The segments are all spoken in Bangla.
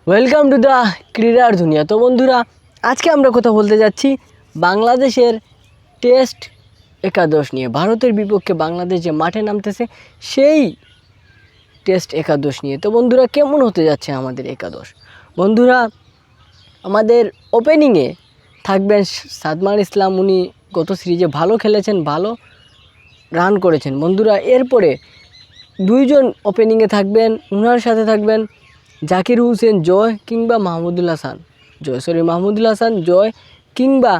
ওয়েলকাম টু দ্য ক্রীড়ার দুনিয়া। তো বন্ধুরা, আজকে আমরা কথা বলতে যাচ্ছি বাংলাদেশের টেস্ট একাদশ নিয়ে। ভারতের বিপক্ষে বাংলাদেশ যে মাঠে নামতেছে সেই টেস্ট একাদশ নিয়ে। তো বন্ধুরা, কেমন হতে যাচ্ছে আমাদের একাদশ? বন্ধুরা, আমাদের ওপেনিংয়ে থাকবেন সাদমান ইসলাম। উনি গত সিরিজে ভালো খেলেছেন, ভালো রান করেছেন। বন্ধুরা, এরপরে দুইজন ওপেনিংয়ে থাকবেন, ওনার সাথে থাকবেন জাকির হোসেন জয় কিংবা মাহমুদুল হাসান জয় কিংবা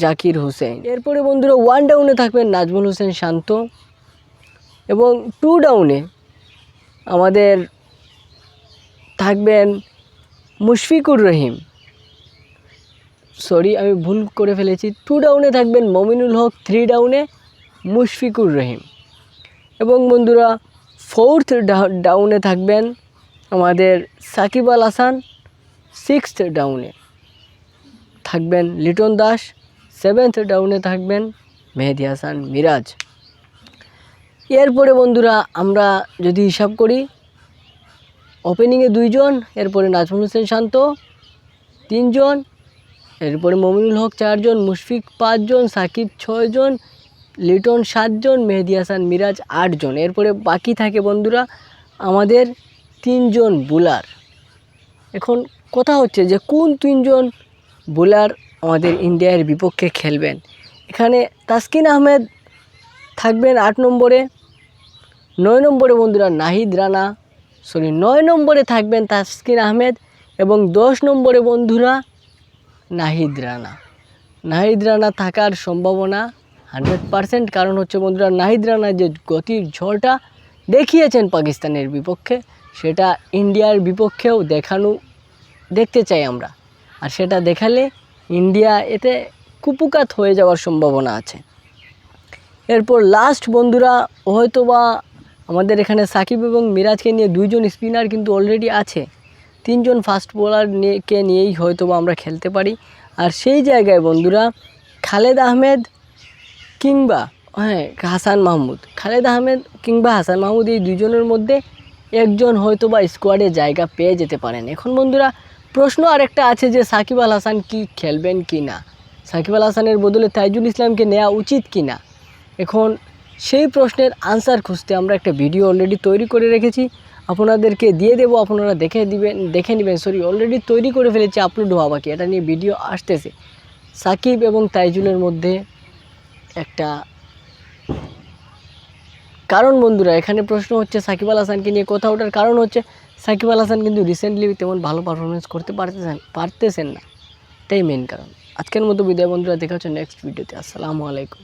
জাকির হোসেন। এরপরে বন্ধুরা, ওয়ান ডাউনে থাকবেন নাজমুল হোসেন শান্ত এবং টু ডাউনে আমাদের থাকবেন মুশফিকুর রহিম। আমি ভুল করে ফেলেছি। টু ডাউনে থাকবেন মমিনুল হক, থ্রি ডাউনে মুশফিকুর রহিম। এবং বন্ধুরা, ফোর্থ ডাউনে থাকবেন আমাদের সাকিব আল হাসান, সিক্সথ ডাউনে থাকবেন লিটন দাস, সেভেন্থ ডাউনে থাকবেন মেহেদী হাসান মিরাজ। এরপরে বন্ধুরা, আমরা যদি হিসাব করি, ওপেনিংয়ে দুইজন, এরপরে নাজমুল হোসেন শান্ত তিনজন, এরপরে মমিনুল হক চারজন, মুশফিক পাঁচজন, সাকিব ছয়জন, লিটন সাতজন, মেহেদী হাসান মিরাজ আটজন। এরপরে বাকি থাকে বন্ধুরা আমাদের তিনজন বোলার। এখন কথা হচ্ছে যে কোন তিনজন বোলার আমাদের ইন্ডিয়ার বিপক্ষে খেলবেন। এখানে তাসকিন আহমেদ থাকবেন 8 নম্বরে, 9 নম্বরে বন্ধুরা নয় নম্বরে থাকবেন তাসকিন আহমেদ এবং 10 নম্বরে বন্ধুরা নাহিদ রানা থাকার সম্ভাবনা 100%। কারণ হচ্ছে বন্ধুরা, নাহিদ রানা যে গতির ঝড়টা দেখিয়েছেন পাকিস্তানের বিপক্ষে, সেটা ইন্ডিয়ার বিপক্ষেও দেখতে চাই আমরা। আর সেটা দেখালে ইন্ডিয়া এতে কুপকাত হয়ে যাওয়ার সম্ভাবনা আছে। এরপর লাস্ট বন্ধুরা, হয়তোবা আমাদের এখানে সাকিব এবং মিরাজকে নিয়ে দুইজন স্পিনার কিন্তু অলরেডি আছে, তিনজন ফাস্ট বোলারকে নিয়েই হয়তোবা আমরা খেলতে পারি। আর সেই জায়গায় বন্ধুরা খালেদ আহমেদ কিংবা হাসান মাহমুদ এই দুজনের মধ্যে একজন হয়তোবা স্কোয়াডে জায়গা পেয়ে যেতে পারেন। এখন বন্ধুরা, প্রশ্ন আরেকটা আছে যে সাকিব আল হাসান কি খেলবেন কি না, সাকিব আল হাসানের বদলে তাইজুল ইসলামকে নেওয়া উচিত কি না। এখন সেই প্রশ্নের আনসার খুঁজতে আমরা একটা ভিডিও অলরেডি তৈরি করে রেখেছি, আপনাদেরকে দিয়ে দেবো, আপনারা দেখে নেবেন। অলরেডি তৈরি করে ফেলেছি, আপলোড হওয়া বাকি। এটা নিয়ে ভিডিও আসতেছে। সাকিব এবং তাইজুলের মধ্যে একটা কারণ বন্ধুরা, এখানে প্রশ্ন হচ্ছে সাকিব আল হাসানকে নিয়ে কথা ওঠার কারণ হচ্ছে সাকিব আল হাসান কিন্তু রিসেন্টলি তেমন ভালো পারফরমেন্স করতে পারতেছেন না, এটাই মেন কারণ। আজকের মতো বিদায় বন্ধুরা, দেখা হচ্ছে নেক্সট ভিডিওতে। আসসালামু আলাইকুম।